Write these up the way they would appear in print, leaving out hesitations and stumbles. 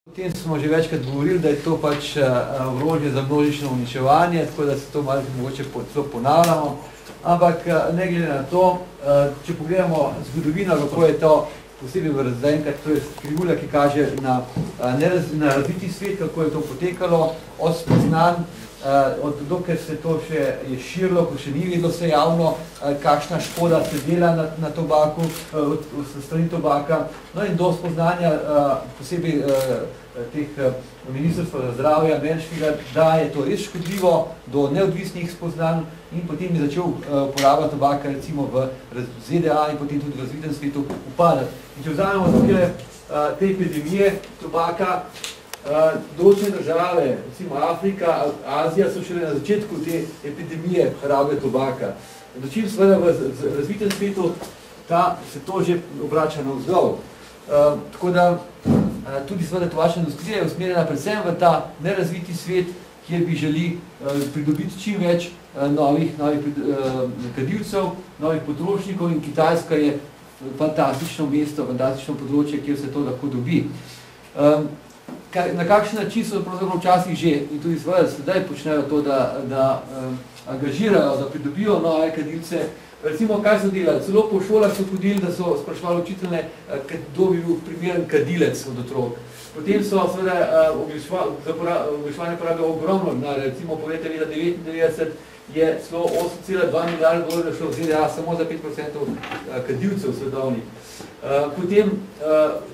O tem smo že večkrat govorili, da je to pač orožje za množično uničevanje, tako da se to malo mogoče ponavljamo. Ampak ne glede na to, če pogledamo zgodovino, kako je to posebej v razdajenkrat, to je krivulja, ki kaže na razviti svet, kako je to potekalo, od spoznanj, dokler se to še je širilo, ko še ni vedelo se javno, kakšna škoda se dela na tobaku, s strani tobaka, no in do spoznanja posebej teh ministrstva za zdravje ameriškega, da je to res škodljivo, do neodvisnih spoznanj in potem je začel uporaba tobaka recimo v ZDA in potem tudi v razvitem svetu upadati. In če vzamemo te epidemije tobaka, določene države, recimo Afrika, Azija, so šele na začetku te epidemije rabe tobaka. Dočim seveda v razvitem svetu se to že obrača navzdol. Tako da tudi seveda tobačna industrija je usmerjena predvsem v ta nerazviti svet, kjer bi želi pridobiti čim več novih kadilcev, novih potrošnikov in Kitajska je fantastično mesto, fantastično področje, kjer se to lahko dobi. Na kakšen način so pravzaprav včasih že, in tudi sedaj počnejo to, da angažirajo, da pridobijo nove kadilce. Recimo, kaj so delali? Celo po šolah so hodili, da so sprašvali učitelje, kdo bi bil primeren kadilec od otrok. Potem so seveda oglaševanje porabijo ogromno denarja. Recimo, po leta 1999 je celo 8,2 milijarde dolarjev šlo v ZDA samo za 5% kadilcev svetovnih. Potem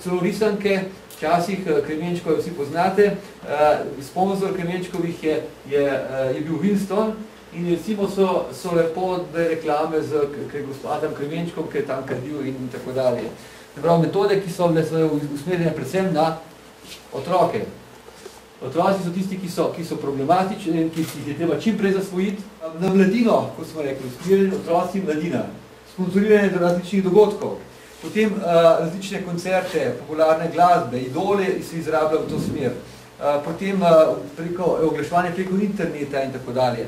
celo risanke, včasih Kremenčkov vsi poznate, sponzor Kremenčkovih je bil Winston in recimo so lepo reklame z gospodom Kremenčkom, ki je tam kadil in tako dalje. Prav, metode, ki so bile usmerjene predvsem na otroke. Otroci so tisti, ki so problematični, ki jih je treba čim prej zasvojiti. Na mladino, kot smo rekli, usmerjeni otroci in mladina, sponzoriranje do različnih dogodkov. Potem različne koncerte, popularne glasbe, idole se izrabljajo v to smer. Potem oglaševanje preko interneta in tako dalje.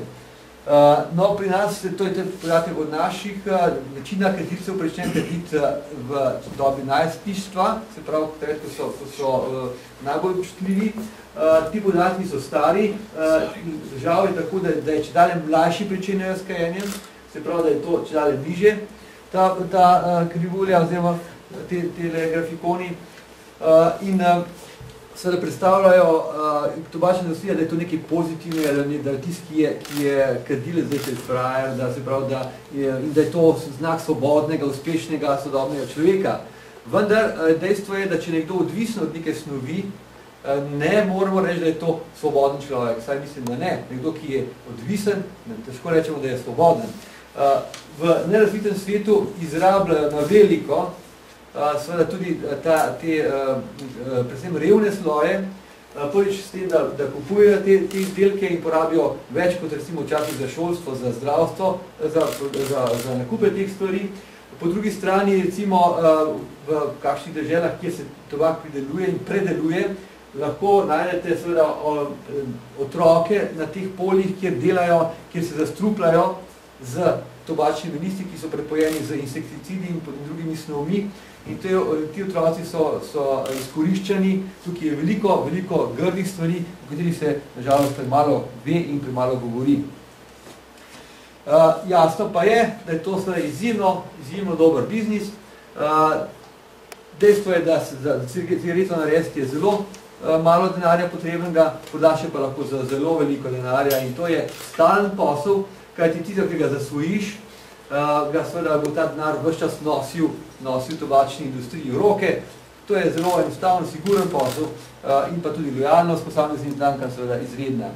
No, pri nas, to je podatek od naših, večina kadilcev prične kaditi v dobi najstništva, se pravi, ko so najbolj občutljivi. Ti podatki so stari, žal je tako, da je čedalje mlajši pričenjajo s kajenjem, se pravi, da je to čedalje bliže. Ta krivulja oziroma tele grafikoni in seveda predstavljajo tobačna industrija, da je to nekaj pozitivnega, da je tisti, ki je kadilec, zdaj se frajer, da se pravi, da je to znak svobodnega, uspešnega, sodobnega človeka. Vendar dejstvo je, da če nekdo odvisen od neke snovi, ne moramo reči, da je to svoboden človek. Saj mislim, da ne. Nekdo, ki je odvisen, težko rečemo, da je svoboden. V nerazvitem svetu izrabljajo na veliko seveda tudi te predvsem revne sloje, prvič s tem, da kupujejo te izdelke in porabijo več kot recimo včasih za šolstvo, za zdravstvo, za nakupe teh stvari. Po drugi strani recimo v kakšnih deželah, kjer se tobak prideluje in predeluje, lahko najdete seveda otroke na teh poljih, kjer delajo, kjer se zastrupljajo z tobačnimi listi, ki so prepojeni z insekticidi in drugimi snovmi. In ti otroci so izkoriščeni, tukaj je veliko grdih stvari, o katerih se nažalost premalo ve in premalo govori. Jasno pa je, da je to izjemno dober biznis. Dejstvo je, da za cigareto narediti je zelo malo denarja potrebnega, podaš pa lahko za zelo veliko denarja in to je stalen posel, kajti ti, ki ga zasvojiš, ga seveda bo ta denar ves čas nosil tobačni industriji v roke. To je zelo enostavno, siguren posel in pa tudi lojalnost posameznim znankam seveda izredna.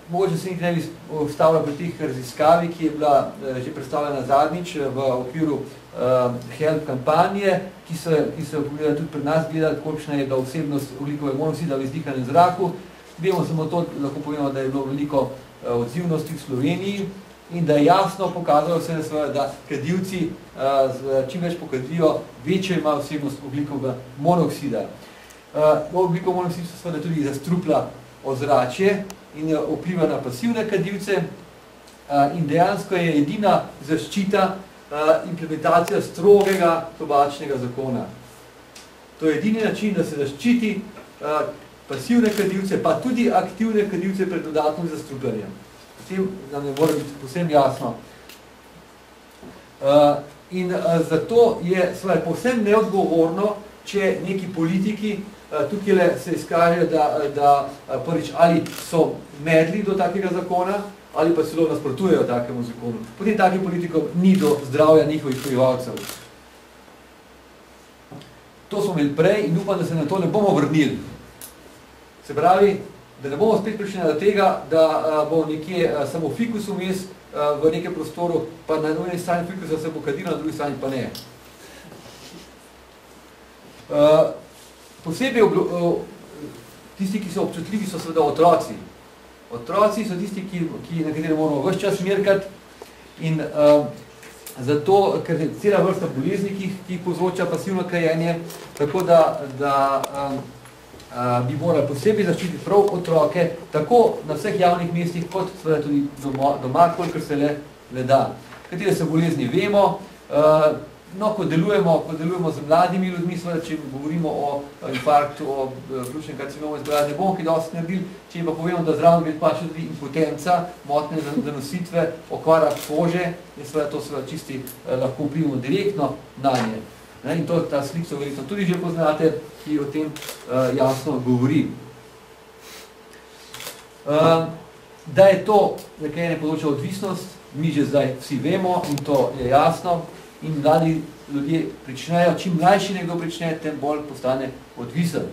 Mogoče se nekaj ne bi vstavila pri teh raziskavi, ki je bila že predstavljena zadnjič v okviru Health kampanje, ki so tudi pri nas gledali, kolikšna je bila vsebnost ogljikove monoksida v izdihanem zraku. Vemo samo to, lahko povemo, da je bilo veliko odzivnosti v Sloveniji in da je jasno pokazalo se, da kadilci čim več pokadijo, večjo ima vsebnost ogljikovega monoksida. Ogljikov monoksid se seveda tudi zastrupla ozračje in vpliva na pasivne kadilce in dejansko je edina zaščita implementacija strogega tobačnega zakona. To je edini način, da se zaščiti pasivne kadilce, pa tudi aktivne kadilce pred dodatnim zastrupljanjem. Potem nam ne mora biti povsem jasno. In zato je povsem neodgovorno, če neki politiki tukaj se izkažejo, da prvič ali so medli do takega zakona, ali pa celo nasprotujejo takemu zakonu. Potem takih politikov ni do zdravja njihovih prebivalcev. To smo imeli prej in upam, da se na to ne bomo vrnili. Se pravi, da ne bomo spet prišli do tega, da bo nekje samo fikus vmes v nekem prostoru, pa na eni strani fikusa se bo kadilo, na drugi strani pa ne. Posebej tisti, ki so občutljivi, so seveda otroci. Otroci so tisti, na katere moramo ves čas merkati in zato, ker je cela vrsta bolezni, ki jih povzroča pasivno kajenje, tako da bi morali posebej zaščititi prav otroke, tako na vseh javnih mestih, kot seveda tudi doma, kolikor se le da. Katere so bolezni, vemo, no, ko delujemo z mladimi ljudmi, seveda, če govorimo o infarktu, o pljučnem karcinomu, ne bomo kaj dosti naredili, če pa povemo, da zraven bi pa še tudi impotenca, motnje zanositve, okvara kože, in seveda to seveda čisti lahko vplivamo direktno na nje. In to ta sliko verjetno tudi že poznate, ki o tem jasno govori. Da je to, nekaj ne področja odvisnost, mi že zdaj vsi vemo in to je jasno, in mladi ljudje pričnejo, čim mlajši nekdo prične, tem bolj postane odvisen.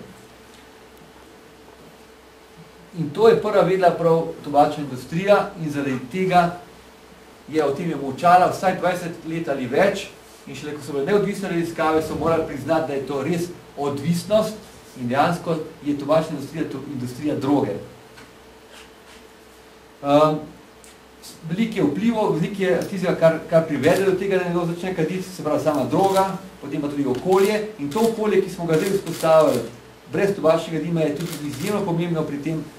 In to je prva vedela prav tobačna industrija in zaradi tega je o tem je molčala vsaj 20 let ali več in šele, ko so bile neodvisne raziskave, so morali priznati, da je to res odvisnost in dejansko je tobačna industrija droge. Veliko je vplivov, veliko je tistega, kar privede do tega, da nekdo začne kaditi, se pravi sama droga, potem pa tudi okolje in to okolje, ki smo ga zdaj vzpostavili brez tobačnega dima, je tudi izjemno pomembno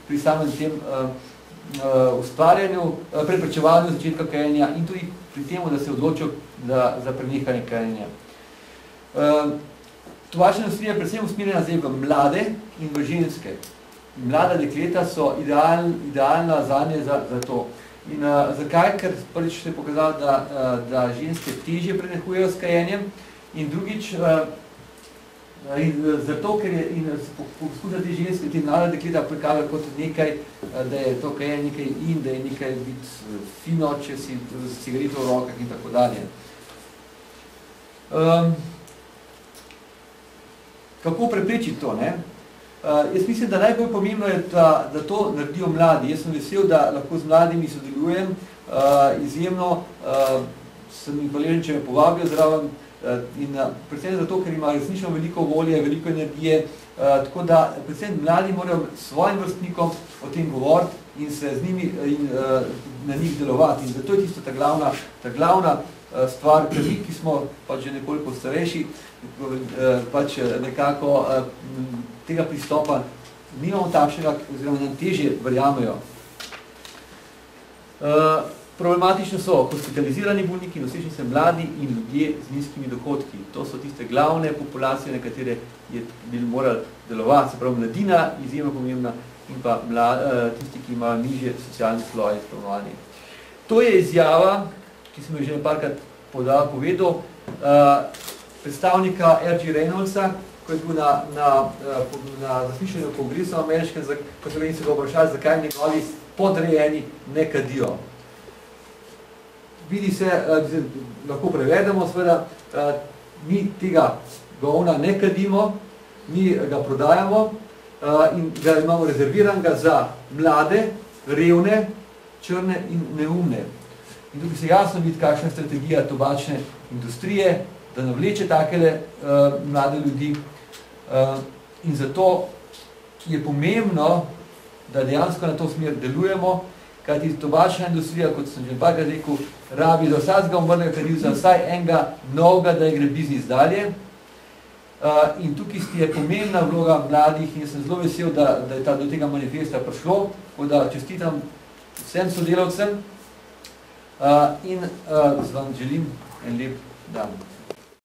pri samem tem ustvarjanju, preprečevanju začetka kajenja in tudi pri temu, da se odločil za prenehanje kajenja. Tobačna industrija je predvsem usmerjena zdaj v mlade in v ženske. Mlada dekleta so idealna zanje za to. In zakaj? Ker prvič se je pokazalo, da ženske težje prenehujejo s kajenjem in drugič zato, ker je poskuša te ženske, te mlade dekleta prikazali kot nekaj, da je to kajenje nekaj in da je nekaj biti fino, če si cigareto v rokah in tako dalje. Kako preprečiti to, ne? Jaz mislim, da najbolj pomembno je, da to naredijo mladi. Jaz sem vesel, da lahko z mladimi sodelujem, izjemno sem jim hvaležen, če me povabijo zraven in predvsem zato, ker ima resnično veliko volje, veliko energije, tako da predvsem mladi morajo svojim vrstnikom o tem govoriti in se z njimi in na njih delovati. In zato je tisto ta glavna stvar, ker mi, ki smo pač že nekoliko starejši, pač nekako tega pristopa nimamo takšnega, oziroma nam težje verjamejo. Problematično so hospitalizirani bolniki, nosečnice mladi in ljudje z nizkimi dohodki. To so tiste glavne populacije, na katere bi morali delovati, se pravi mladina, izjemno pomembna, in pa tisti, ki imajo nižje socialne sloje spolnovanje. To je izjava, ki sem jo že nekajkrat povedal, predstavnika R.G. Reynoldsa, ko je bil na zaslišanju kongresa ameriškem, ko so ga vprašali, zakaj njegovi podrejeni ne kadijo. Vidi se, lahko prevedemo, seveda, mi tega govna ne kadimo, mi ga prodajamo in ga imamo rezerviranega za mlade, revne, črne in neumne. In tukaj se jasno vidi, kakšna strategija tobačne industrije, da navleče takele mlade ljudi. In zato je pomembno, da dejansko na to smer delujemo, kajti tobačna industrija, kot sem že nekajkrat rekel, rabi za vsakega umrlega kadilca vsaj enega novega, da gre biznis dalje. In tukaj je pomembna vloga mladih in sem zelo vesel, da je do tega manifesta prišlo, tako da čestitam vsem sodelavcem in vam želim en lep dan.